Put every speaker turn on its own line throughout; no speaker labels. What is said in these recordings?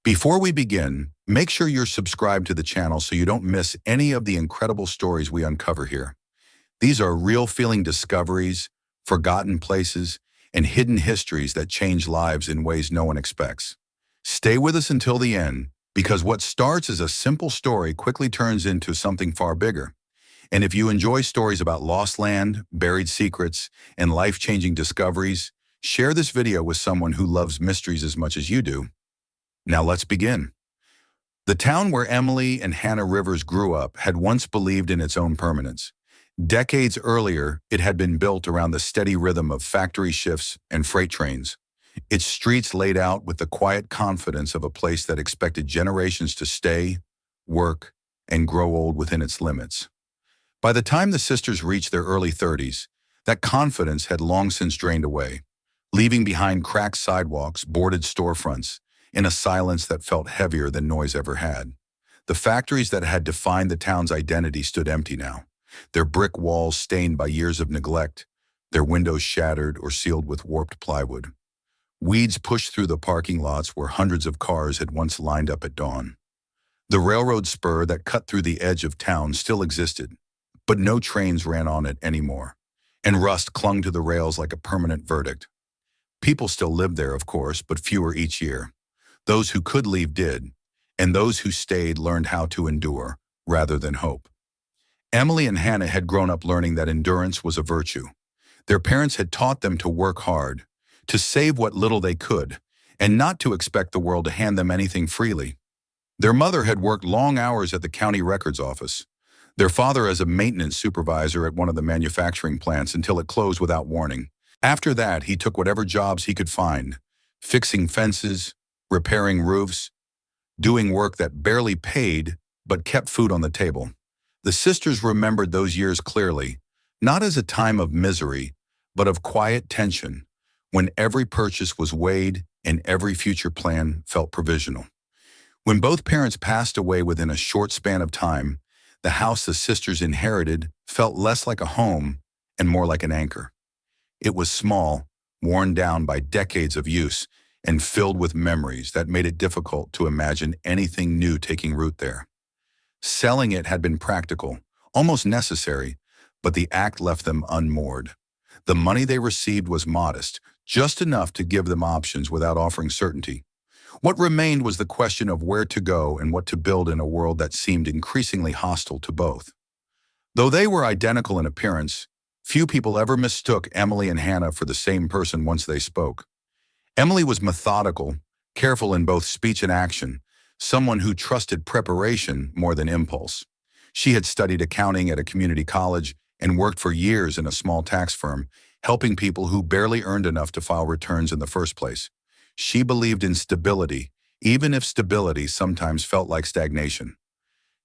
Before we begin, make sure you're subscribed to the channel so you don't miss any of the incredible stories we uncover here. These are real-feeling discoveries, forgotten places, and hidden histories that change lives in ways no one expects. Stay with us until the end, because what starts as a simple story quickly turns into something far bigger. And if you enjoy stories about lost land, buried secrets, and life-changing discoveries, share this video with someone who loves mysteries as much as you do. Now let's begin. The town where Emily and Hannah Rivers grew up had once believed in its own permanence. Decades earlier, it had been built around the steady rhythm of factory shifts and freight trains, its streets laid out with the quiet confidence of a place that expected generations to stay, work, and grow old within its limits. By the time the sisters reached their early 30s, that confidence had long since drained away, leaving behind cracked sidewalks, boarded storefronts, in a silence that felt heavier than noise ever had. The factories that had defined the town's identity stood empty now, their brick walls stained by years of neglect, their windows shattered or sealed with warped plywood. Weeds pushed through the parking lots where hundreds of cars had once lined up at dawn. The railroad spur that cut through the edge of town still existed, but no trains ran on it anymore, and rust clung to the rails like a permanent verdict. People still lived there, of course, but fewer each year. Those who could leave did, and those who stayed learned how to endure rather than hope. Emily and Hannah had grown up learning that endurance was a virtue. Their parents had taught them to work hard, to save what little they could, and not to expect the world to hand them anything freely. Their mother had worked long hours at the county records office, their father as a maintenance supervisor at one of the manufacturing plants until it closed without warning. After that, he took whatever jobs he could find, fixing fences, repairing roofs, doing work that barely paid but kept food on the table. The sisters remembered those years clearly, not as a time of misery, but of quiet tension, when every purchase was weighed and every future plan felt provisional. When both parents passed away within a short span of time, the house the sisters inherited felt less like a home and more like an anchor. It was small, worn down by decades of use, and filled with memories that made it difficult to imagine anything new taking root there. Selling it had been practical, almost necessary, but the act left them unmoored. The money they received was modest, just enough to give them options without offering certainty. What remained was the question of where to go and what to build in a world that seemed increasingly hostile to both. Though they were identical in appearance, few people ever mistook Emily and Hannah for the same person once they spoke. Emily was methodical, careful in both speech and action, someone who trusted preparation more than impulse. She had studied accounting at a community college and worked for years in a small tax firm, helping people who barely earned enough to file returns in the first place. She believed in stability, even if stability sometimes felt like stagnation.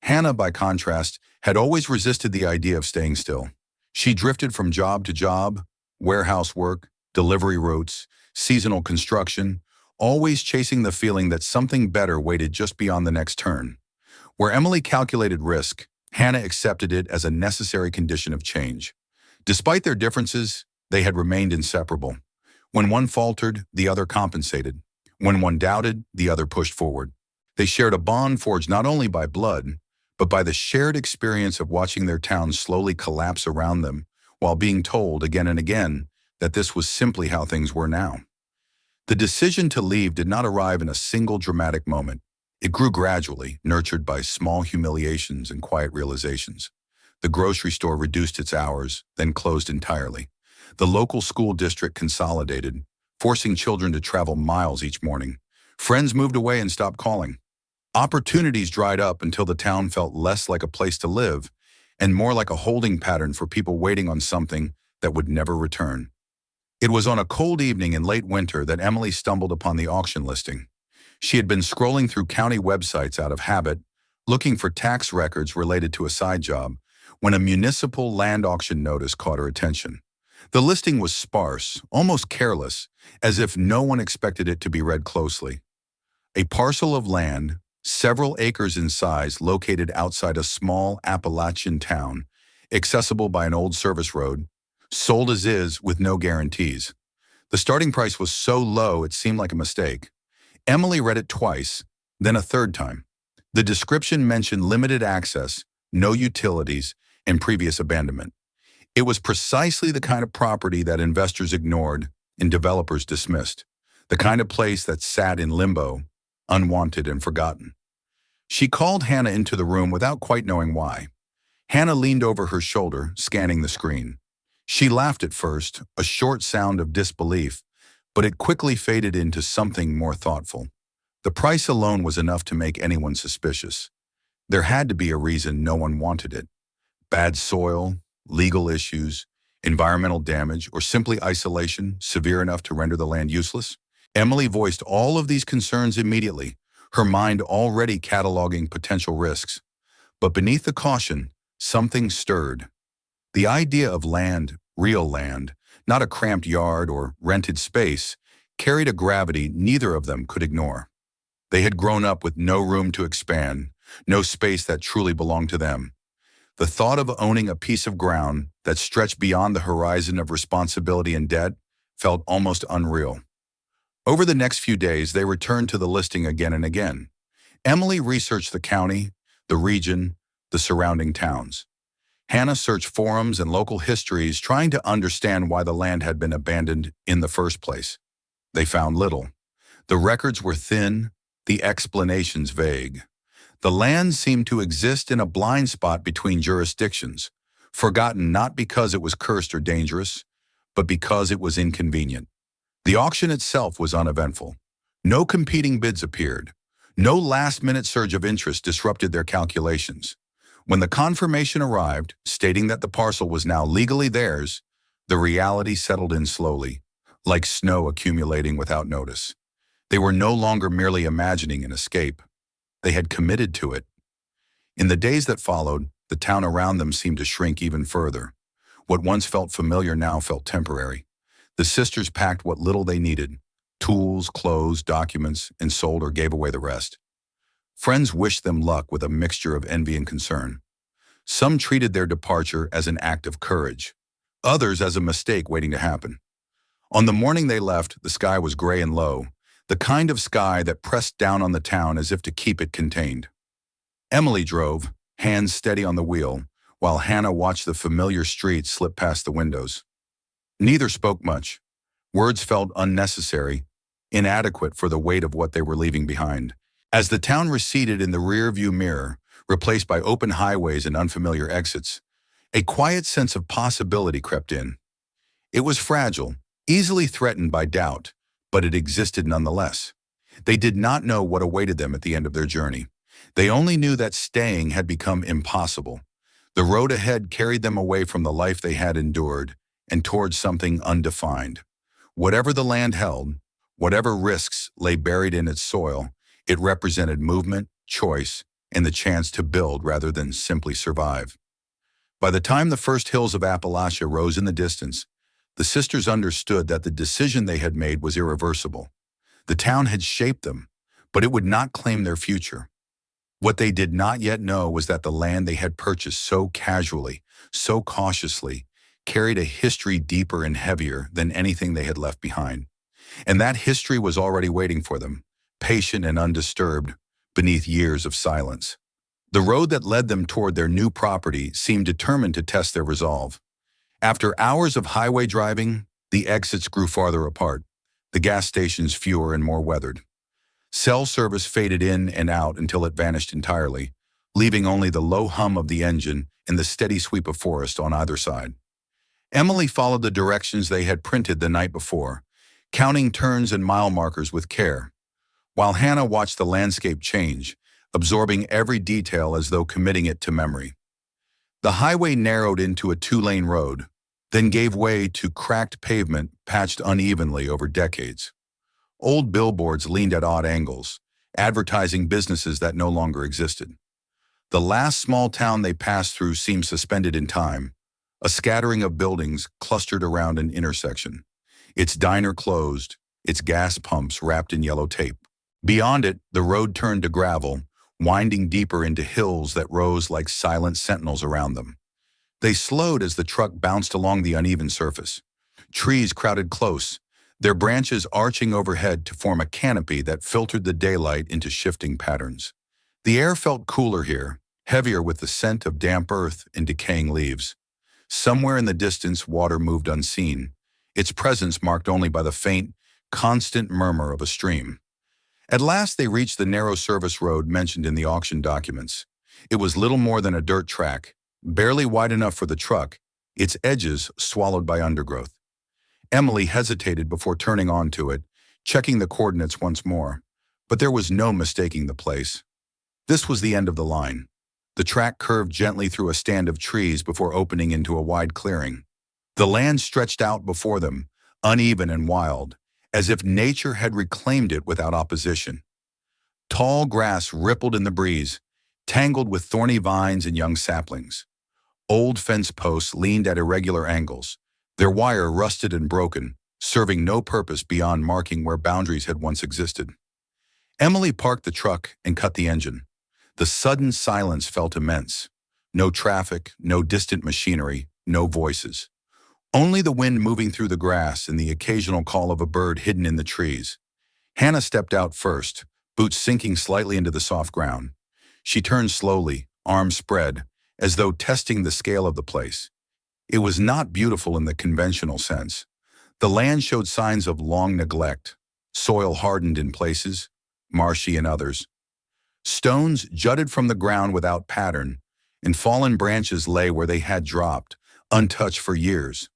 Hannah, by contrast, had always resisted the idea of staying still. She drifted from job to job, warehouse work, delivery routes, seasonal construction, always chasing the feeling that something better waited just beyond the next turn. Where Emily calculated risk, Hannah accepted it as a necessary condition of change. Despite their differences, they had remained inseparable. When one faltered, the other compensated. When one doubted, the other pushed forward. They shared a bond forged not only by blood, but by the shared experience of watching their town slowly collapse around them, while being told again and again that this was simply how things were now. The decision to leave did not arrive in a single dramatic moment. It grew gradually, nurtured by small humiliations and quiet realizations. The grocery store reduced its hours, then closed entirely. The local school district consolidated, forcing children to travel miles each morning. Friends moved away and stopped calling. Opportunities dried up until the town felt less like a place to live and more like a holding pattern for people waiting on something that would never return. It was on a cold evening in late winter that Emily stumbled upon the auction listing. She had been scrolling through county websites out of habit, looking for tax records related to a side job, when a municipal land auction notice caught her attention. The listing was sparse, almost careless, as if no one expected it to be read closely. A parcel of land, several acres in size, located outside a small Appalachian town, accessible by an old service road, sold as is with no guarantees. The starting price was so low it seemed like a mistake. Emily read it twice, Then a third time. The description mentioned limited access, no utilities, and previous abandonment. It was precisely the kind of property that investors ignored and developers dismissed, the kind of place that sat in limbo, unwanted and forgotten. She called Hannah into the room without quite knowing why. Hannah leaned over her shoulder, scanning the screen. She laughed at first, a short sound of disbelief, but it quickly faded into something more thoughtful. The price alone was enough to make anyone suspicious. There had to be a reason no one wanted it. Bad soil, legal issues, environmental damage, or simply isolation severe enough to render the land useless? Emily voiced all of these concerns immediately, her mind already cataloging potential risks. But beneath the caution, something stirred. The idea of land, real land, not a cramped yard or rented space, carried a gravity neither of them could ignore. They had grown up with no room to expand, no space that truly belonged to them. The thought of owning a piece of ground that stretched beyond the horizon of responsibility and debt felt almost unreal. Over the next few days, they returned to the listing again and again. Emily researched the county, the region, the surrounding towns. Hannah searched forums and local histories, trying to understand why the land had been abandoned in the first place. They found little. The records were thin, the explanations vague. The land seemed to exist in a blind spot between jurisdictions, forgotten not because it was cursed or dangerous, but because it was inconvenient. The auction itself was uneventful. No competing bids appeared. No last-minute surge of interest disrupted their calculations. When the confirmation arrived, stating that the parcel was now legally theirs, the reality settled in slowly, like snow accumulating without notice. They were no longer merely imagining an escape. They had committed to it. In the days that followed, the town around them seemed to shrink even further. What once felt familiar now felt temporary. The sisters packed what little they needed, tools, clothes, documents, and sold or gave away the rest. Friends wished them luck with a mixture of envy and concern. Some treated their departure as an act of courage, others as a mistake waiting to happen. On the morning they left, the sky was gray and low, the kind of sky that pressed down on the town as if to keep it contained. Emily drove, hands steady on the wheel, while Hannah watched the familiar streets slip past the windows. Neither spoke much. Words felt unnecessary, inadequate for the weight of what they were leaving behind. As the town receded in the rear-view mirror, replaced by open highways and unfamiliar exits, a quiet sense of possibility crept in. It was fragile, easily threatened by doubt, but it existed nonetheless. They did not know what awaited them at the end of their journey. They only knew that staying had become impossible. The road ahead carried them away from the life they had endured and towards something undefined. Whatever the land held, whatever risks lay buried in its soil, it represented movement, choice, and the chance to build rather than simply survive. By the time the first hills of Appalachia rose in the distance, the sisters understood that the decision they had made was irreversible. The town had shaped them, but it would not claim their future. What they did not yet know was that the land they had purchased so casually, so cautiously, carried a history deeper and heavier than anything they had left behind. And that history was already waiting for them, patient and undisturbed, beneath years of silence. The road that led them toward their new property seemed determined to test their resolve. After hours of highway driving, the exits grew farther apart, the gas stations fewer and more weathered. Cell service faded in and out until it vanished entirely, leaving only the low hum of the engine and the steady sweep of forest on either side. Emily followed the directions they had printed the night before, counting turns and mile markers with care, while Hannah watched the landscape change, absorbing every detail as though committing it to memory. The highway narrowed into a two-lane road, then gave way to cracked pavement patched unevenly over decades. Old billboards leaned at odd angles, advertising businesses that no longer existed. The last small town they passed through seemed suspended in time, a scattering of buildings clustered around an intersection, its diner closed, its gas pumps wrapped in yellow tape. Beyond it, the road turned to gravel, winding deeper into hills that rose like silent sentinels around them. They slowed as the truck bounced along the uneven surface. Trees crowded close, their branches arching overhead to form a canopy that filtered the daylight into shifting patterns. The air felt cooler here, heavier with the scent of damp earth and decaying leaves. Somewhere in the distance, water moved unseen, its presence marked only by the faint, constant murmur of a stream. At last they reached the narrow service road mentioned in the auction documents. It was little more than a dirt track, barely wide enough for the truck, its edges swallowed by undergrowth. Emily hesitated before turning onto it, checking the coordinates once more. But there was no mistaking the place. This was the end of the line. The track curved gently through a stand of trees before opening into a wide clearing. The land stretched out before them, uneven and wild, as if nature had reclaimed it without opposition. Tall grass rippled in the breeze, tangled with thorny vines and young saplings. Old fence posts leaned at irregular angles, their wire rusted and broken, serving no purpose beyond marking where boundaries had once existed. Emily parked the truck and cut the engine. The sudden silence felt immense. No traffic, no distant machinery, no voices. Only the wind moving through the grass and the occasional call of a bird hidden in the trees. Hannah stepped out first, boots sinking slightly into the soft ground. She turned slowly, arms spread, as though testing the scale of the place. It was not beautiful in the conventional sense. The land showed signs of long neglect, soil hardened in places, marshy in others. Stones jutted from the ground without pattern, and fallen branches lay where they had dropped, untouched for years.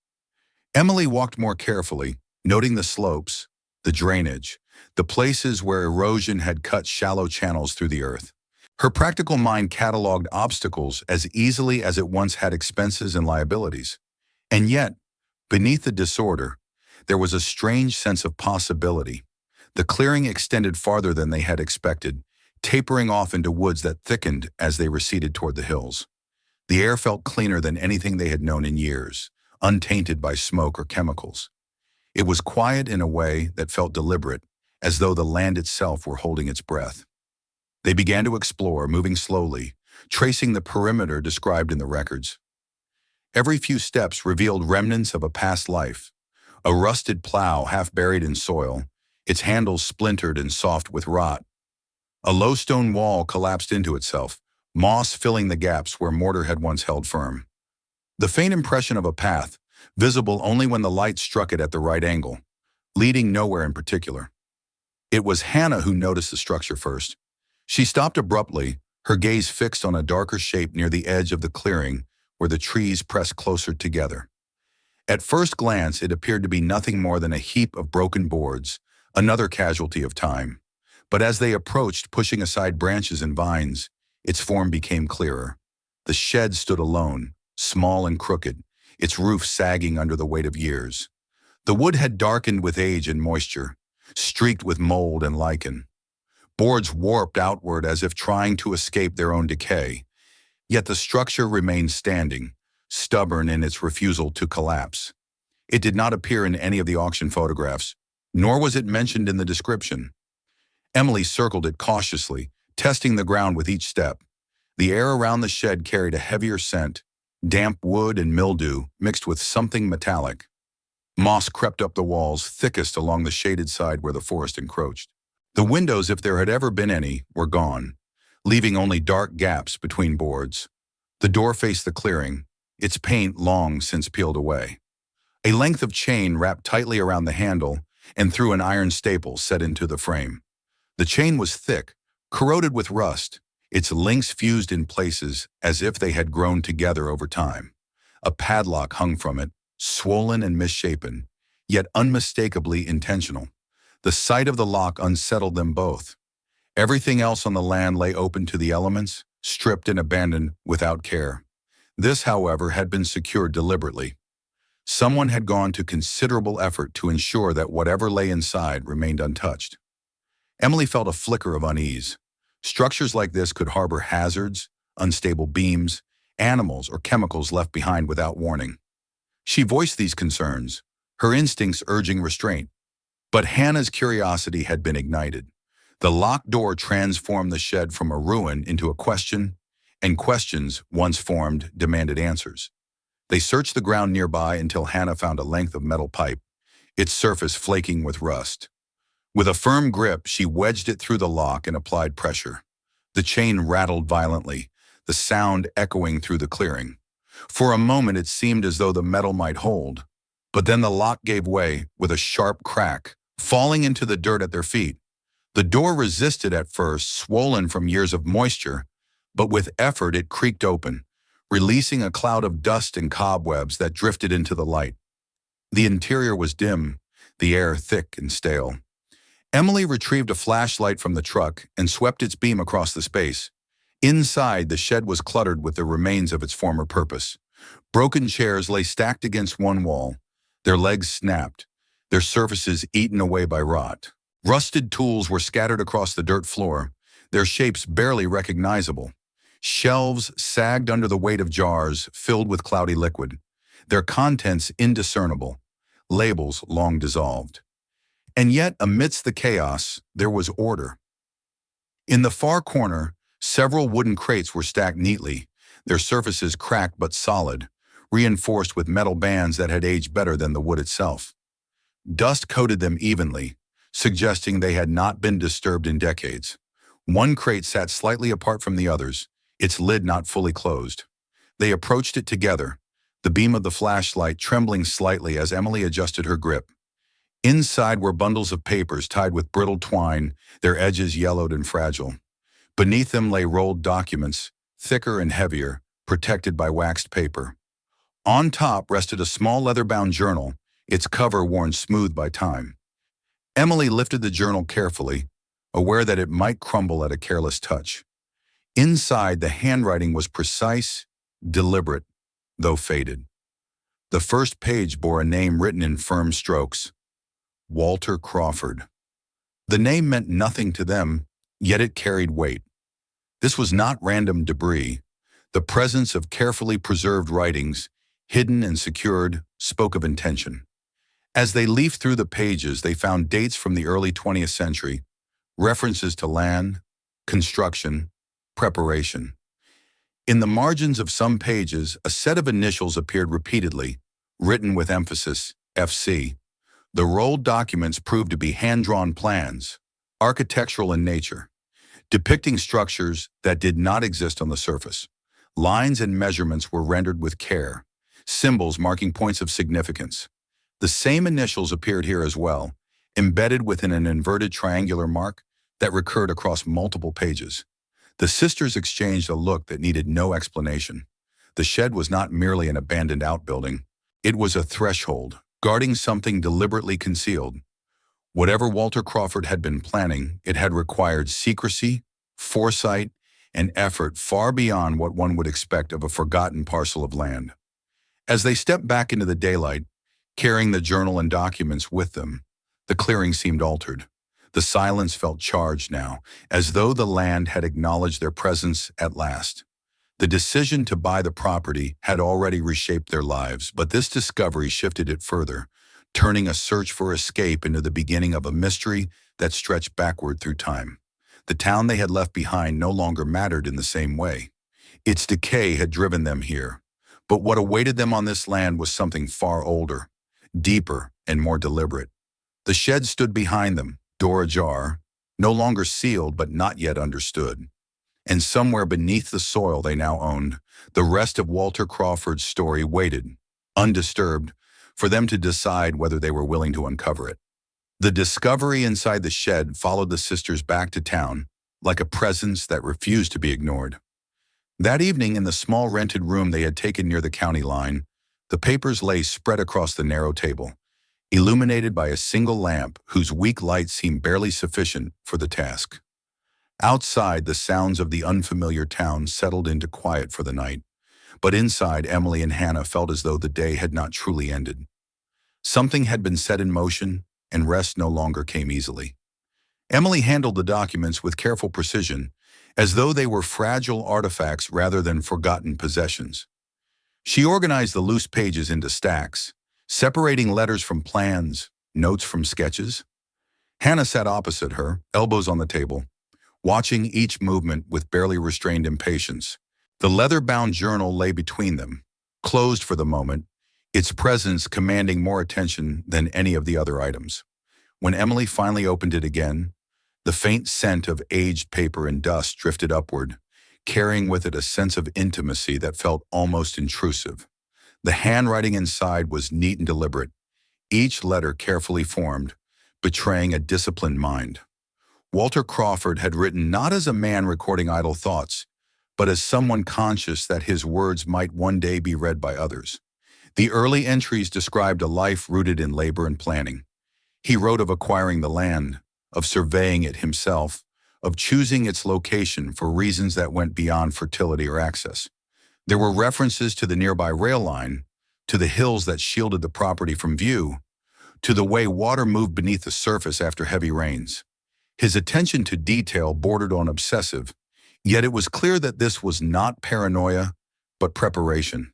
Emily walked more carefully, noting the slopes, the drainage, the places where erosion had cut shallow channels through the earth. Her practical mind cataloged obstacles as easily as it once had expenses and liabilities. And yet, beneath the disorder, there was a strange sense of possibility. The clearing extended farther than they had expected, tapering off into woods that thickened as they receded toward the hills. The air felt cleaner than anything they had known in years, untainted by smoke or chemicals. It was quiet in a way that felt deliberate, as though the land itself were holding its breath. They began to explore, moving slowly, tracing the perimeter described in the records. Every few steps revealed remnants of a past life. A rusted plow half buried in soil, its handles splintered and soft with rot. A low stone wall collapsed into itself, moss filling the gaps where mortar had once held firm. The faint impression of a path, visible only when the light struck it at the right angle, leading nowhere in particular. It was Hannah who noticed the structure first. She stopped abruptly, her gaze fixed on a darker shape near the edge of the clearing where the trees pressed closer together. At first glance, it appeared to be nothing more than a heap of broken boards, another casualty of time. But as they approached, pushing aside branches and vines, its form became clearer. The shed stood alone, small and crooked, its roof sagging under the weight of years. The wood had darkened with age and moisture, streaked with mold and lichen. Boards warped outward as if trying to escape their own decay. Yet the structure remained standing, stubborn in its refusal to collapse. It did not appear in any of the auction photographs, nor was it mentioned in the description. Emily circled it cautiously, testing the ground with each step. The air around the shed carried a heavier scent, damp wood and mildew mixed with something metallic. Moss crept up the walls, thickest along the shaded side where the forest encroached. The windows, if there had ever been any, were gone, leaving only dark gaps between boards. The door faced the clearing, its paint long since peeled away. A length of chain wrapped tightly around the handle and through an iron staple set into the frame. The chain was thick, corroded with rust, its links fused in places as if they had grown together over time. A padlock hung from it, swollen and misshapen, yet unmistakably intentional. The sight of the lock unsettled them both. Everything else on the land lay open to the elements, stripped and abandoned without care. This, however, had been secured deliberately. Someone had gone to considerable effort to ensure that whatever lay inside remained untouched. Emily felt a flicker of unease. Structures like this could harbor hazards, unstable beams, animals, or chemicals left behind without warning. She voiced these concerns, her instincts urging restraint. But Hannah's curiosity had been ignited. The locked door transformed the shed from a ruin into a question, and questions, once formed, demanded answers. They searched the ground nearby until Hannah found a length of metal pipe. its surface flaking with rust. With a firm grip, she wedged it through the lock and applied pressure. The chain rattled violently, the sound echoing through the clearing. For a moment, it seemed as though the metal might hold, but then the lock gave way with a sharp crack, falling into the dirt at their feet. The door resisted at first, swollen from years of moisture, but with effort it creaked open, releasing a cloud of dust and cobwebs that drifted into the light. The interior was dim, the air thick and stale. Emily retrieved a flashlight from the truck and swept its beam across the space. Inside, the shed was cluttered with the remains of its former purpose. Broken chairs lay stacked against one wall, their legs snapped, their surfaces eaten away by rot. Rusted tools were scattered across the dirt floor, their shapes barely recognizable. Shelves sagged under the weight of jars filled with cloudy liquid, their contents indiscernible, labels long dissolved. And yet, amidst the chaos, there was order. In the far corner, several wooden crates were stacked neatly, their surfaces cracked but solid, reinforced with metal bands that had aged better than the wood itself. Dust coated them evenly, suggesting they had not been disturbed in decades. One crate sat slightly apart from the others, its lid not fully closed. They approached it together, the beam of the flashlight trembling slightly as Emily adjusted her grip. Inside were bundles of papers tied with brittle twine, their edges yellowed and fragile. Beneath them lay rolled documents, thicker and heavier, protected by waxed paper. On top rested a small leather-bound journal, its cover worn smooth by time. Emily lifted the journal carefully, aware that it might crumble at a careless touch. Inside, the handwriting was precise, deliberate, though faded. The first page bore a name written in firm strokes: Walter Crawford. The name meant nothing to them, yet it carried weight. This was not random debris. The presence of carefully preserved writings, hidden and secured, spoke of intention. As they leafed through the pages, they found dates from the early 20th century, references to land, construction, preparation. In the margins of some pages, a set of initials appeared repeatedly, written with emphasis, FC. The rolled documents proved to be hand-drawn plans, architectural in nature, depicting structures that did not exist on the surface. Lines and measurements were rendered with care, symbols marking points of significance. The same initials appeared here as well, embedded within an inverted triangular mark that recurred across multiple pages. The sisters exchanged a look that needed no explanation. The shed was not merely an abandoned outbuilding. It was a threshold, guarding something deliberately concealed. Whatever Walter Crawford had been planning, it had required secrecy, foresight, and effort far beyond what one would expect of a forgotten parcel of land. As they stepped back into the daylight, carrying the journal and documents with them, the clearing seemed altered. The silence felt charged now, as though the land had acknowledged their presence at last. The decision to buy the property had already reshaped their lives, but this discovery shifted it further, turning a search for escape into the beginning of a mystery that stretched backward through time. The town they had left behind no longer mattered in the same way. Its decay had driven them here, but what awaited them on this land was something far older, deeper, and more deliberate. The shed stood behind them, door ajar, no longer sealed but not yet understood. And somewhere beneath the soil they now owned, the rest of Walter Crawford's story waited, undisturbed, for them to decide whether they were willing to uncover it. The discovery inside the shed followed the sisters back to town, like a presence that refused to be ignored. That evening, in the small rented room they had taken near the county line, the papers lay spread across the narrow table, illuminated by a single lamp whose weak light seemed barely sufficient for the task. Outside, the sounds of the unfamiliar town settled into quiet for the night, but inside, Emily and Hannah felt as though the day had not truly ended. Something had been set in motion, and rest no longer came easily. Emily handled the documents with careful precision, as though they were fragile artifacts rather than forgotten possessions. She organized the loose pages into stacks, separating letters from plans, notes from sketches. Hannah sat opposite her, elbows on the table, watching each movement with barely restrained impatience. The leather-bound journal lay between them, closed for the moment, its presence commanding more attention than any of the other items. When Emily finally opened it again, the faint scent of aged paper and dust drifted upward, carrying with it a sense of intimacy that felt almost intrusive. The handwriting inside was neat and deliberate, each letter carefully formed, betraying a disciplined mind. Walter Crawford had written not as a man recording idle thoughts, but as someone conscious that his words might one day be read by others. The early entries described a life rooted in labor and planning. He wrote of acquiring the land, of surveying it himself, of choosing its location for reasons that went beyond fertility or access. There were references to the nearby rail line, to the hills that shielded the property from view, to the way water moved beneath the surface after heavy rains. His attention to detail bordered on obsessive, yet it was clear that this was not paranoia, but preparation.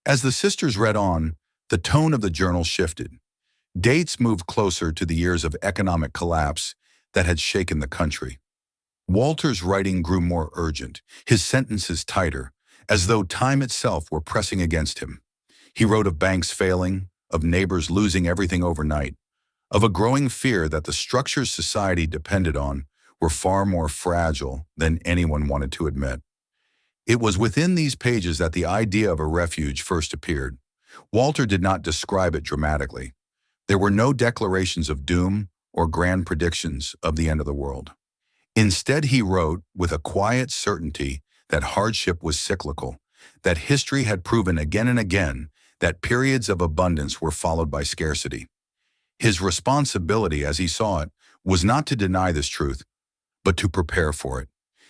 As the sisters read on, the tone of the journal shifted. Dates moved closer to the years of economic collapse that had shaken the country. Walter's writing grew more urgent, his sentences tighter, as though time itself were pressing against him. He wrote of banks failing, of neighbors losing everything overnight, of a growing fear that the structures society depended on were far more fragile than anyone wanted to admit. It was within these pages that the idea of a refuge first appeared. Walter did not describe it dramatically. There were no declarations of doom or grand predictions of the end of the world. Instead, he wrote with a quiet certainty that hardship was cyclical, that history had proven again and again that periods of abundance were followed by scarcity. His responsibility, as he saw it, was not to deny this truth, but to prepare for it.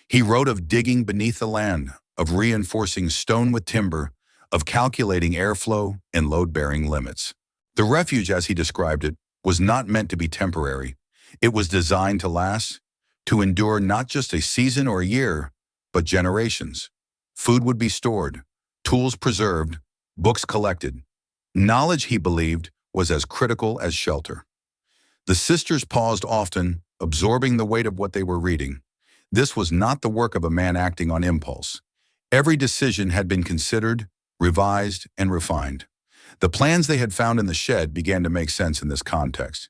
He wrote of digging beneath the land, of reinforcing stone with timber, of calculating airflow and load-bearing limits. The refuge, as he described it, was not meant to be temporary. It was designed to last, to endure not just a season or a year, but generations. Food would be stored, tools preserved, books collected. Knowledge, he believed, was as critical as shelter. The sisters paused often, absorbing the weight of what they were reading. This was not the work of a man acting on impulse. Every decision had been considered, revised, and refined. The plans they had found in the shed began to make sense in this context.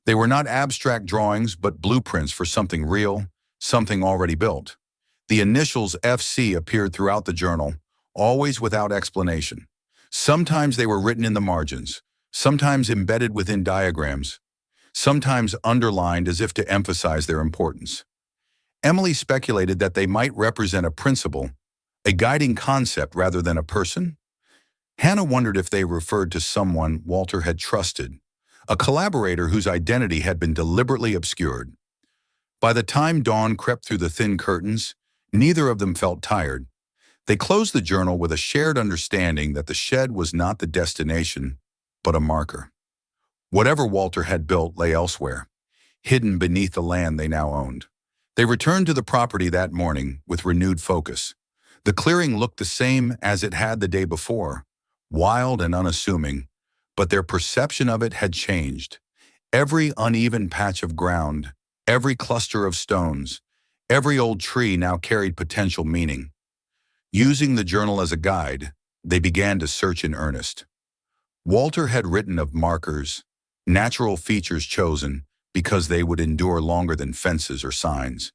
They were not abstract drawings, but blueprints for something real, something already built. The initials FC appeared throughout the journal, always without explanation. Sometimes they were written in the margins, sometimes embedded within diagrams, sometimes underlined as if to emphasize their importance. Emily speculated that they might represent a principle, a guiding concept rather than a person. Hannah wondered if they referred to someone Walter had trusted, a collaborator whose identity had been deliberately obscured. By the time dawn crept through the thin curtains, neither of them felt tired. They closed the journal with a shared understanding that the shed was not the destination, but a marker. Whatever Walter had built lay elsewhere, hidden beneath the land they now owned. They returned to the property that morning with renewed focus. The clearing looked the same as it had the day before, wild and unassuming, but their perception of it had changed. Every uneven patch of ground, every cluster of stones, every old tree now carried potential meaning. Using the journal as a guide, they began to search in earnest. Walter had written of markers, natural features chosen because they would endure longer than fences or signs.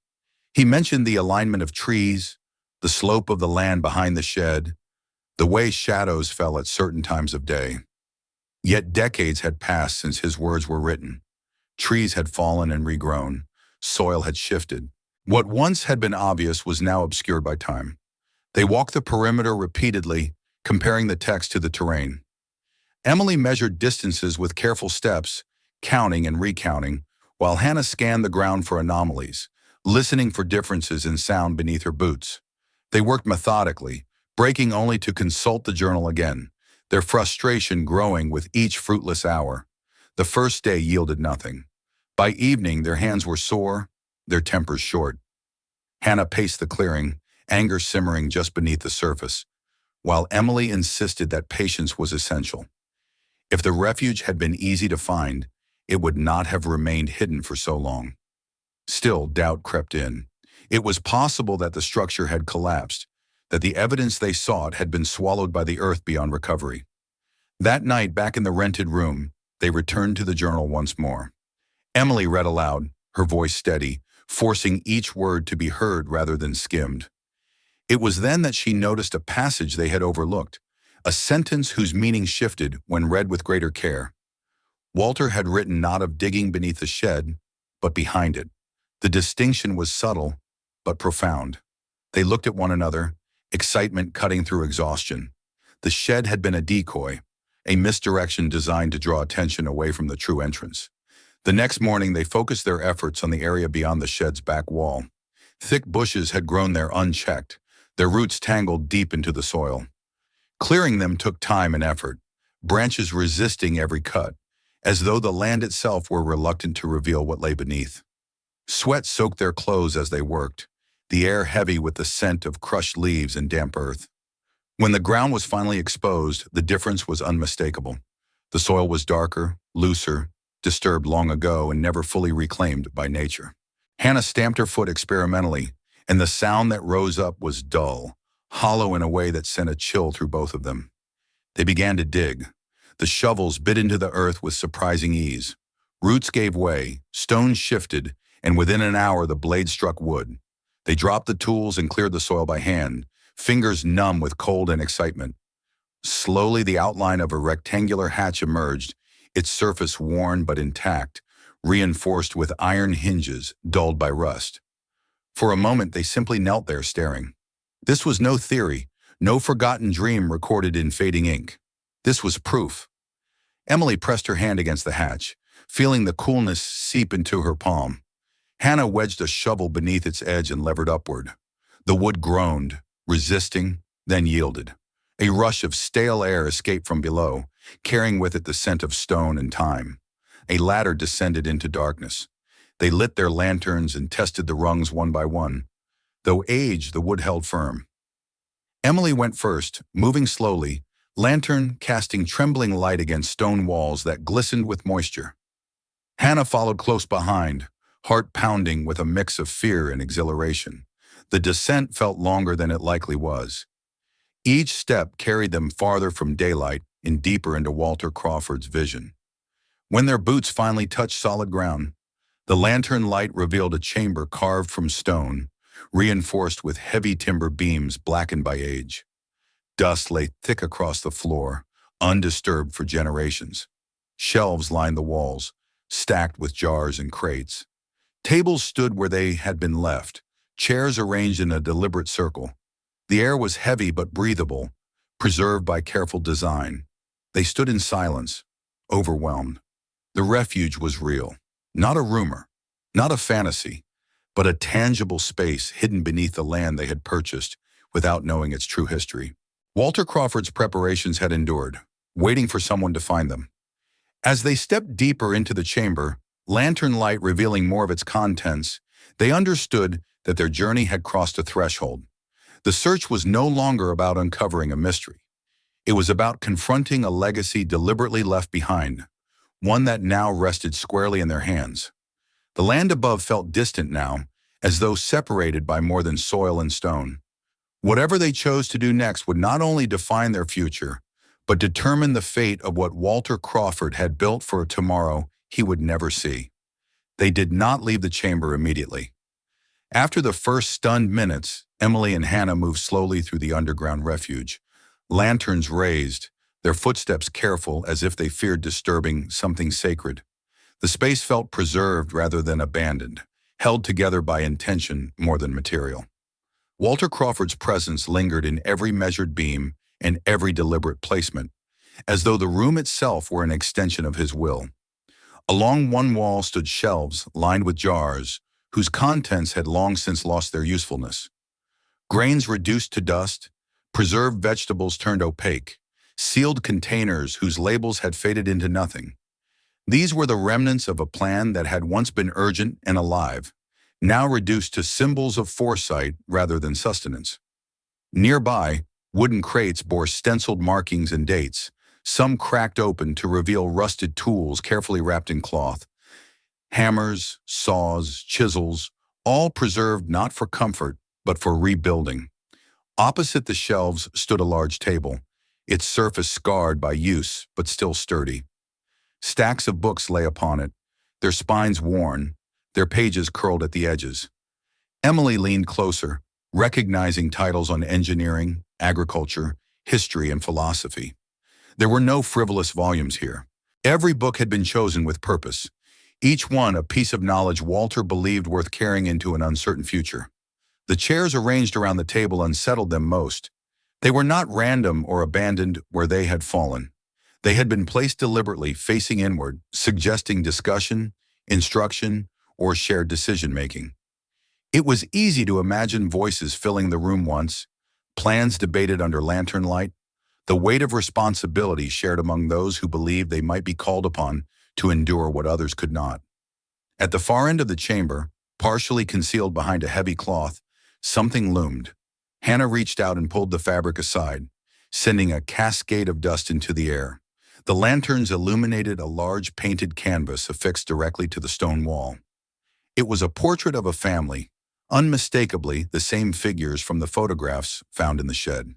He mentioned the alignment of trees, the slope of the land behind the shed, the way shadows fell at certain times of day. Yet decades had passed since his words were written. Trees had fallen and regrown, soil had shifted. What once had been obvious was now obscured by time. They walked the perimeter repeatedly, comparing the text to the terrain. Emily measured distances with careful steps, counting and recounting, while Hannah scanned the ground for anomalies, listening for differences in sound beneath her boots. They worked methodically, breaking only to consult the journal again, their frustration growing with each fruitless hour. The first day yielded nothing. By evening, their hands were sore, their tempers short. Hannah paced the clearing, anger simmering just beneath the surface, while Emily insisted that patience was essential. If the refuge had been easy to find, it would not have remained hidden for so long. Still, doubt crept in. It was possible that the structure had collapsed, that the evidence they sought had been swallowed by the earth beyond recovery. That night, back in the rented room, they returned to the journal once more. Emily read aloud, her voice steady, forcing each word to be heard rather than skimmed. It was then that she noticed a passage they had overlooked, a sentence whose meaning shifted when read with greater care. Walter had written not of digging beneath the shed, but behind it. The distinction was subtle, but profound. They looked at one another, excitement cutting through exhaustion. The shed had been a decoy, a misdirection designed to draw attention away from the true entrance. The next morning, they focused their efforts on the area beyond the shed's back wall. Thick bushes had grown there unchecked, their roots tangled deep into the soil. Clearing them took time and effort, branches resisting every cut, as though the land itself were reluctant to reveal what lay beneath. Sweat soaked their clothes as they worked, the air heavy with the scent of crushed leaves and damp earth. When the ground was finally exposed, the difference was unmistakable. The soil was darker, looser, disturbed long ago and never fully reclaimed by nature. Hannah stamped her foot experimentally, and the sound that rose up was dull, hollow in a way that sent a chill through both of them. They began to dig. The shovels bit into the earth with surprising ease. Roots gave way, stones shifted, and within an hour the blade struck wood. They dropped the tools and cleared the soil by hand, fingers numb with cold and excitement. Slowly the outline of a rectangular hatch emerged, its surface worn but intact, reinforced with iron hinges dulled by rust. For a moment they simply knelt there staring. This was no theory, no forgotten dream recorded in fading ink. This was proof. Emily pressed her hand against the hatch, feeling the coolness seep into her palm. Hannah wedged a shovel beneath its edge and levered upward. The wood groaned, resisting, then yielded. A rush of stale air escaped from below, carrying with it the scent of stone and time. A ladder descended into darkness. They lit their lanterns and tested the rungs one by one. Though aged, the wood held firm. Emily went first, moving slowly, lantern casting trembling light against stone walls that glistened with moisture. Hannah followed close behind, heart pounding with a mix of fear and exhilaration. The descent felt longer than it likely was. Each step carried them farther from daylight and deeper into Walter Crawford's vision. When their boots finally touched solid ground, the lantern light revealed a chamber carved from stone, reinforced with heavy timber beams blackened by age. Dust lay thick across the floor, undisturbed for generations. Shelves lined the walls, stacked with jars and crates. Tables stood where they had been left, chairs arranged in a deliberate circle. The air was heavy but breathable, preserved by careful design. They stood in silence, overwhelmed. The refuge was real, not a rumor, not a fantasy, but a tangible space hidden beneath the land they had purchased without knowing its true history. Walter Crawford's preparations had endured, waiting for someone to find them. As they stepped deeper into the chamber, lantern light revealing more of its contents, they understood that their journey had crossed a threshold. The search was no longer about uncovering a mystery. It was about confronting a legacy deliberately left behind, one that now rested squarely in their hands. The land above felt distant now, as though separated by more than soil and stone. Whatever they chose to do next would not only define their future, but determine the fate of what Walter Crawford had built for a tomorrow he would never see. They did not leave the chamber immediately. After the first stunned minutes, Emily and Hannah moved slowly through the underground refuge, lanterns raised, their footsteps careful as if they feared disturbing something sacred. The space felt preserved rather than abandoned, held together by intention more than material. Walter Crawford's presence lingered in every measured beam and every deliberate placement, as though the room itself were an extension of his will. Along one wall stood shelves lined with jars, whose contents had long since lost their usefulness. Grains reduced to dust, preserved vegetables turned opaque, sealed containers whose labels had faded into nothing. These were the remnants of a plan that had once been urgent and alive, now reduced to symbols of foresight rather than sustenance. Nearby, wooden crates bore stenciled markings and dates, some cracked open to reveal rusted tools carefully wrapped in cloth. Hammers, saws, chisels, all preserved not for comfort, but for rebuilding. Opposite the shelves stood a large table, its surface scarred by use but still sturdy. Stacks of books lay upon it, their spines worn, their pages curled at the edges. Emily leaned closer, recognizing titles on engineering, agriculture, history, and philosophy. There were no frivolous volumes here. Every book had been chosen with purpose, each one a piece of knowledge Walter believed worth carrying into an uncertain future. The chairs arranged around the table unsettled them most. They were not random or abandoned where they had fallen. They had been placed deliberately, facing inward, suggesting discussion, instruction, or shared decision-making. It was easy to imagine voices filling the room once, plans debated under lantern light, the weight of responsibility shared among those who believed they might be called upon to endure what others could not. At the far end of the chamber, partially concealed behind a heavy cloth, something loomed. Hannah reached out and pulled the fabric aside, sending a cascade of dust into the air. The lanterns illuminated a large painted canvas affixed directly to the stone wall. It was a portrait of a family, unmistakably the same figures from the photographs found in the shed.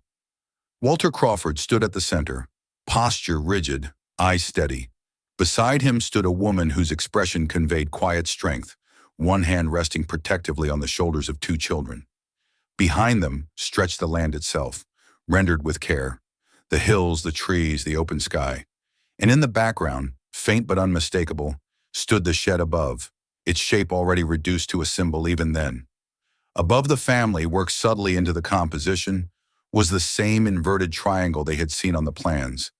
Walter Crawford stood at the center, posture rigid, eyes steady. Beside him stood a woman whose expression conveyed quiet strength, one hand resting protectively on the shoulders of two children. Behind them stretched the land itself, rendered with care, the hills, the trees, the open sky. And in the background, faint but unmistakable, stood the shed above, its shape already reduced to a symbol even then. Above the family, worked subtly into the composition, was the same inverted triangle they had seen on the plans,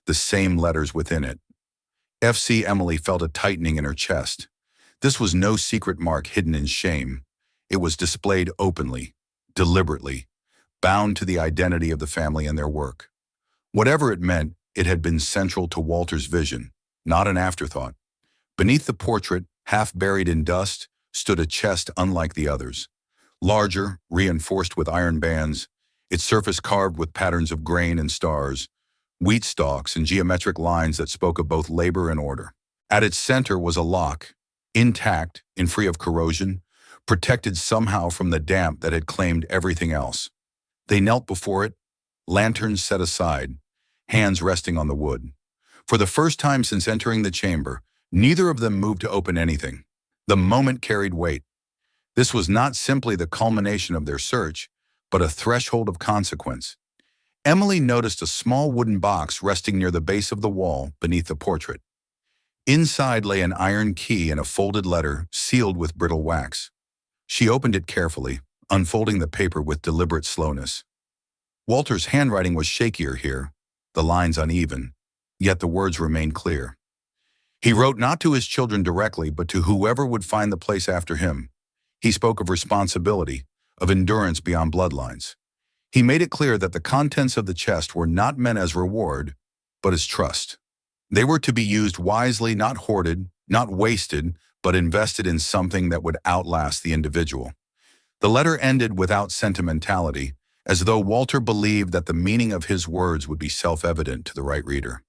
the same letters within it. FC Emily felt a tightening in her chest. This was no secret mark hidden in shame. It was displayed openly, deliberately, bound to the identity of the family and their work. Whatever it meant, it had been central to Walter's vision, not an afterthought. Beneath the portrait, half buried in dust, stood a chest unlike the others. Larger, reinforced with iron bands, its surface carved with patterns of grain and stars, wheat stalks and geometric lines that spoke of both labor and order. At its center was a lock, intact and free of corrosion, protected somehow from the damp that had claimed everything else. They knelt before it, lanterns set aside, hands resting on the wood. For the first time since entering the chamber, neither of them moved to open anything. The moment carried weight. This was not simply the culmination of their search, but a threshold of consequence. Emily noticed a small wooden box resting near the base of the wall beneath the portrait. Inside lay an iron key and a folded letter sealed with brittle wax. She opened it carefully, unfolding the paper with deliberate slowness. Walter's handwriting was shakier here, the lines uneven, yet the words remained clear. He wrote not to his children directly, but to whoever would find the place after him. He spoke of responsibility, of endurance beyond bloodlines. He made it clear that the contents of the chest were not meant as reward, but as trust. They were to be used wisely, not hoarded, not wasted, but invested in something that would outlast the individual. The letter ended without sentimentality, as though Walter believed that the meaning of his words would be self-evident to the right reader.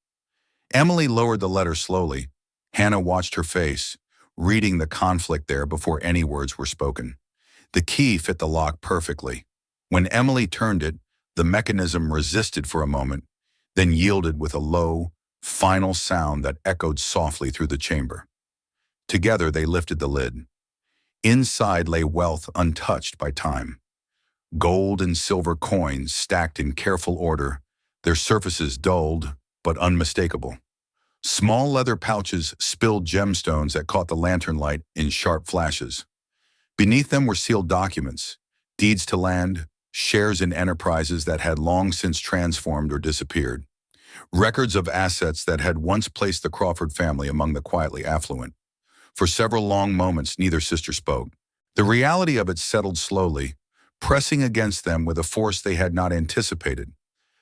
Emily lowered the letter slowly. Hannah watched her face, reading the conflict there before any words were spoken. The key fit the lock perfectly. When Emily turned it, the mechanism resisted for a moment, then yielded with a low, final sound that echoed softly through the chamber. Together they lifted the lid. Inside lay wealth untouched by time. Gold and silver coins stacked in careful order, their surfaces dulled but unmistakable. Small leather pouches spilled gemstones that caught the lantern light in sharp flashes. Beneath them were sealed documents, deeds to land, shares in enterprises that had long since transformed or disappeared, records of assets that had once placed the Crawford family among the quietly affluent. For several long moments, neither sister spoke. The reality of it settled slowly, pressing against them with a force they had not anticipated.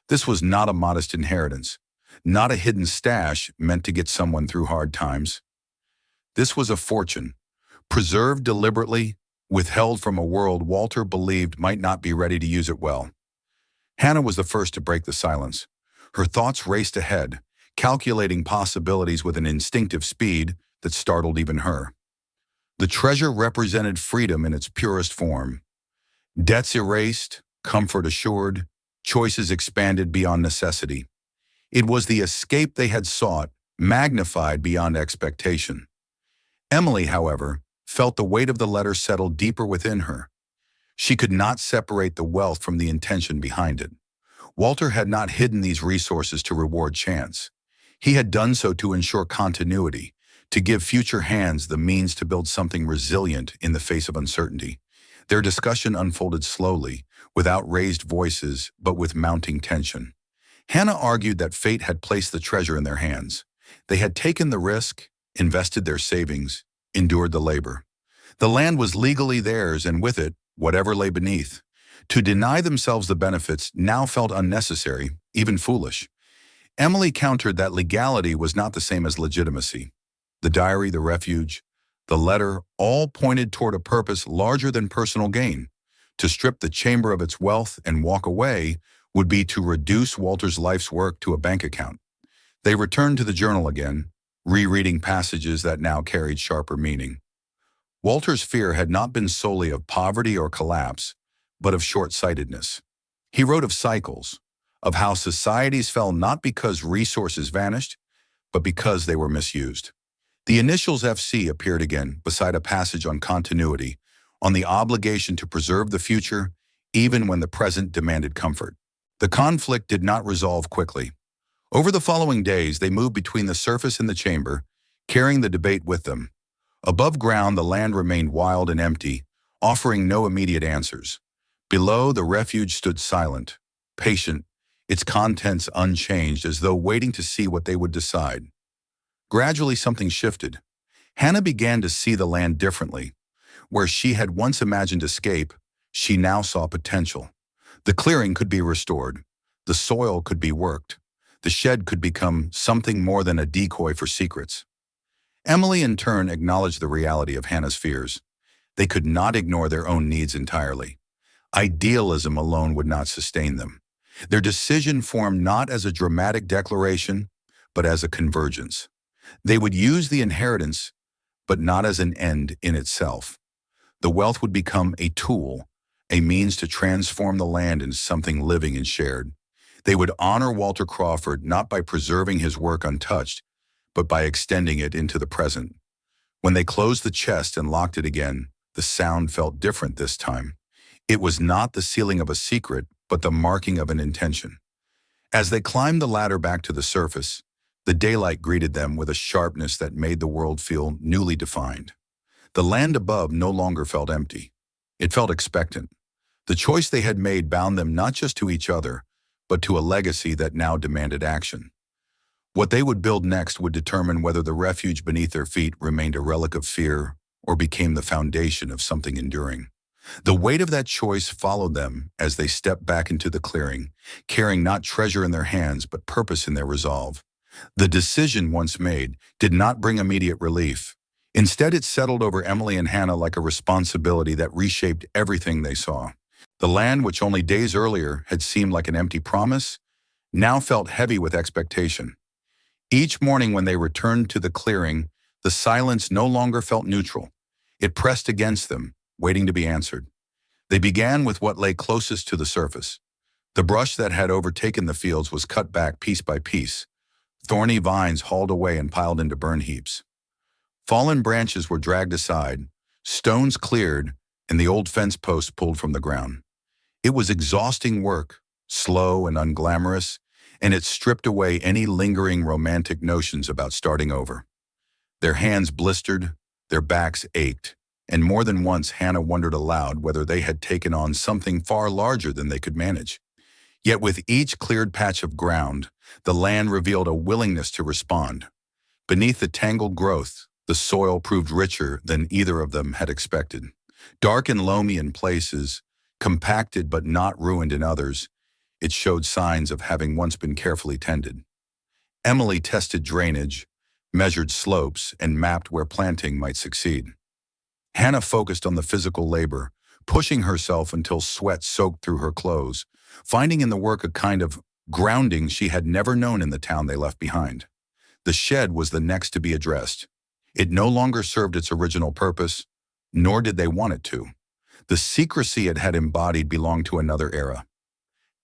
This was not a modest inheritance, not a hidden stash meant to get someone through hard times. This was a fortune, preserved deliberately, withheld from a world Walter believed might not be ready to use it well. Hannah was the first to break the silence. Her thoughts raced ahead, calculating possibilities with an instinctive speed that startled even her. The treasure represented freedom in its purest form. Debts erased, comfort assured, Choices expanded beyond necessity. It was the escape they had sought, magnified beyond expectation. Emily, however, felt the weight of the letter settle deeper within her. She could not separate the wealth from the intention behind it. Walter had not hidden these resources to reward chance. He had done so to ensure continuity, to give future hands the means to build something resilient in the face of uncertainty. Their discussion unfolded slowly, without raised voices, but with mounting tension. Hannah argued that fate had placed the treasure in their hands. They had taken the risk, invested their savings, endured the labor. The land was legally theirs, and with it, whatever lay beneath. To deny themselves the benefits now felt unnecessary, even foolish. Emily countered that legality was not the same as legitimacy. The diary, the refuge, the letter, all pointed toward a purpose larger than personal gain. To strip the chamber of its wealth and walk away would be to reduce Walter's life's work to a bank account. They returned to the journal again, rereading passages that now carried sharper meaning. Walter's fear had not been solely of poverty or collapse, but of short-sightedness. He wrote of cycles, of how societies fell not because resources vanished, but because they were misused. The initials FC appeared again beside a passage on continuity, on the obligation to preserve the future, even when the present demanded comfort. The conflict did not resolve quickly. Over the following days, they moved between the surface and the chamber, carrying the debate with them. Above ground, the land remained wild and empty, offering no immediate answers. Below, the refuge stood silent, patient, its contents unchanged, as though waiting to see what they would decide. Gradually, something shifted. Hannah began to see the land differently. Where she had once imagined escape, she now saw potential. The clearing could be restored. The soil could be worked. The shed could become something more than a decoy for secrets. Emily, in turn, acknowledged the reality of Hannah's fears. They could not ignore their own needs entirely. Idealism alone would not sustain them. Their decision formed not as a dramatic declaration, but as a convergence. They would use the inheritance, but not as an end in itself. The wealth would become a tool, a means to transform the land into something living and shared. They would honor Walter Crawford not by preserving his work untouched, but by extending it into the present. When they closed the chest and locked it again, the sound felt different this time. It was not the sealing of a secret, but the marking of an intention. As they climbed the ladder back to the surface, the daylight greeted them with a sharpness that made the world feel newly defined. The land above no longer felt empty. It felt expectant. The choice they had made bound them not just to each other, but to a legacy that now demanded action. What they would build next would determine whether the refuge beneath their feet remained a relic of fear or became the foundation of something enduring. The weight of that choice followed them as they stepped back into the clearing, carrying not treasure in their hands but purpose in their resolve. The decision once made did not bring immediate relief. Instead, it settled over Emily and Hannah like a responsibility that reshaped everything they saw. The land, which only days earlier had seemed like an empty promise, now felt heavy with expectation. Each morning when they returned to the clearing, the silence no longer felt neutral. It pressed against them, waiting to be answered. They began with what lay closest to the surface. The brush that had overtaken the fields was cut back piece by piece, thorny vines hauled away and piled into burn heaps. Fallen branches were dragged aside, stones cleared, and the old fence posts pulled from the ground. It was exhausting work, slow and unglamorous, and it stripped away any lingering romantic notions about starting over. Their hands blistered, their backs ached, and more than once Hannah wondered aloud whether they had taken on something far larger than they could manage. Yet with each cleared patch of ground, the land revealed a willingness to respond. Beneath the tangled growth, the soil proved richer than either of them had expected. Dark and loamy in places, compacted but not ruined in others, it showed signs of having once been carefully tended. Emily tested drainage, measured slopes, and mapped where planting might succeed. Hannah focused on the physical labor, pushing herself until sweat soaked through her clothes, finding in the work a kind of grounding she had never known in the town they left behind. The shed was the next to be addressed. It no longer served its original purpose, nor did they want it to. The secrecy it had embodied belonged to another era.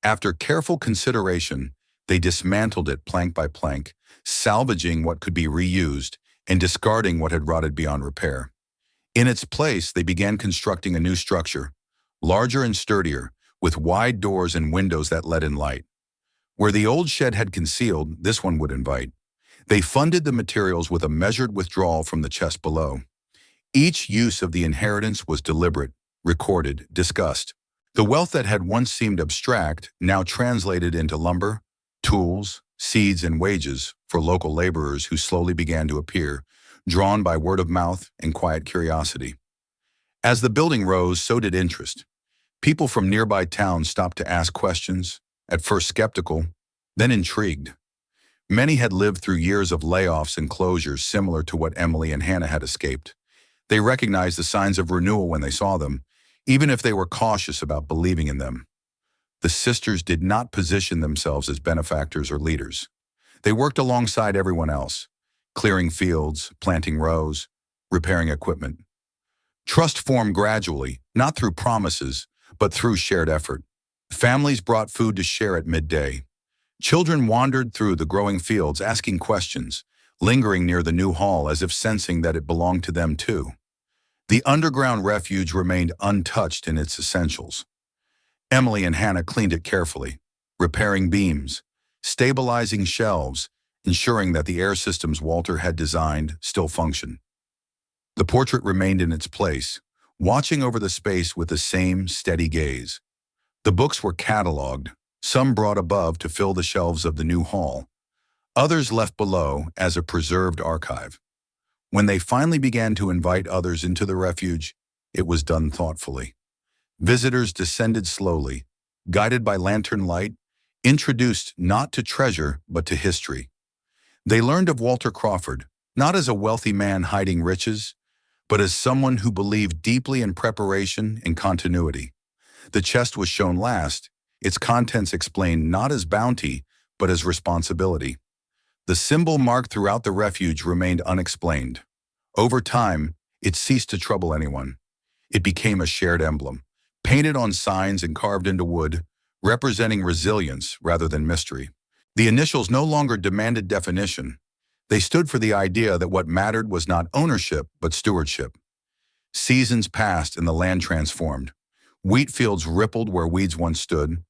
After careful consideration, they dismantled it plank by plank, salvaging what could be reused and discarding what had rotted beyond repair. In its place, they began constructing a new structure, larger and sturdier, with wide doors and windows that let in light. Where the old shed had concealed, this one would invite. They funded the materials with a measured withdrawal from the chest below. Each use of the inheritance was deliberate, recorded, discussed. The wealth that had once seemed abstract now translated into lumber, tools, seeds, and wages for local laborers who slowly began to appear, drawn by word of mouth and quiet curiosity. As the building rose, so did interest. People from nearby towns stopped to ask questions, at first skeptical, then intrigued. Many had lived through years of layoffs and closures similar to what Emily and Hannah had escaped. They recognized the signs of renewal when they saw them, even if they were cautious about believing in them. The sisters did not position themselves as benefactors or leaders. They worked alongside everyone else, clearing fields, planting rows, repairing equipment. Trust formed gradually, not through promises, but through shared effort. Families brought food to share at midday. Children wandered through the growing fields asking questions, lingering near the new hall as if sensing that it belonged to them too. The underground refuge remained untouched in its essentials. Emily and Hannah cleaned it carefully, repairing beams, stabilizing shelves, ensuring that the air systems Walter had designed still functioned. The portrait remained in its place, watching over the space with the same steady gaze. The books were cataloged, some brought above to fill the shelves of the new hall, others left below as a preserved archive. When they finally began to invite others into the refuge, it was done thoughtfully. Visitors descended slowly, guided by lantern light, introduced not to treasure but to history. They learned of Walter Crawford, not as a wealthy man hiding riches, but as someone who believed deeply in preparation and continuity. The chest was shown last, its contents explained not as bounty, but as responsibility. The symbol marked throughout the refuge remained unexplained. Over time, it ceased to trouble anyone. It became a shared emblem, painted on signs and carved into wood, representing resilience rather than mystery. The initials no longer demanded definition. They stood for the idea that what mattered was not ownership, but stewardship. Seasons passed and the land transformed. Wheat fields rippled where weeds once stood.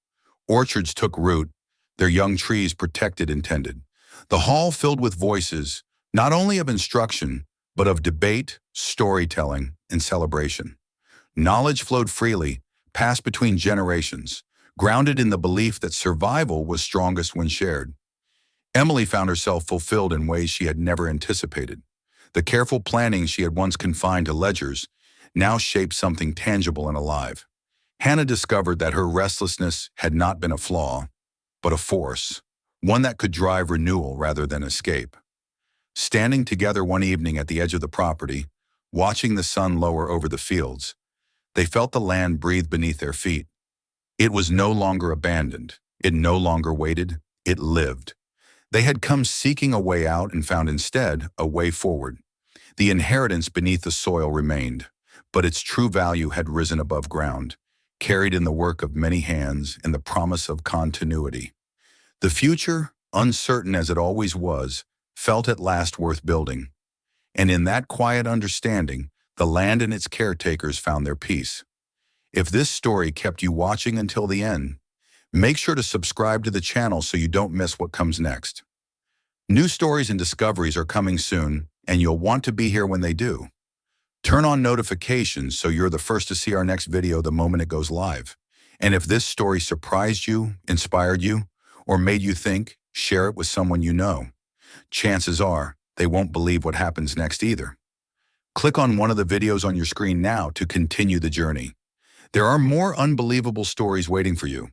Orchards took root, their young trees protected and tended. The hall filled with voices, not only of instruction, but of debate, storytelling, and celebration. Knowledge flowed freely, passed between generations, grounded in the belief that survival was strongest when shared. Emily found herself fulfilled in ways she had never anticipated. The careful planning she had once confined to ledgers now shaped something tangible and alive. Hannah discovered that her restlessness had not been a flaw, but a force, one that could drive renewal rather than escape. Standing together one evening at the edge of the property, watching the sun lower over the fields, they felt the land breathe beneath their feet. It was no longer abandoned. It no longer waited. It lived. They had come seeking a way out and found instead a way forward. The inheritance beneath the soil remained, but its true value had risen above ground, carried in the work of many hands and the promise of continuity. The future, uncertain as it always was, felt at last worth building. And in that quiet understanding, the land and its caretakers found their peace. If this story kept you watching until the end, make sure to subscribe to the channel so you don't miss what comes next. New stories and discoveries are coming soon, and you'll want to be here when they do. Turn on notifications so you're the first to see our next video the moment it goes live. And if this story surprised you, inspired you, or made you think, share it with someone you know. Chances are they won't believe what happens next either. Click on one of the videos on your screen now to continue the journey. There are more unbelievable stories waiting for you.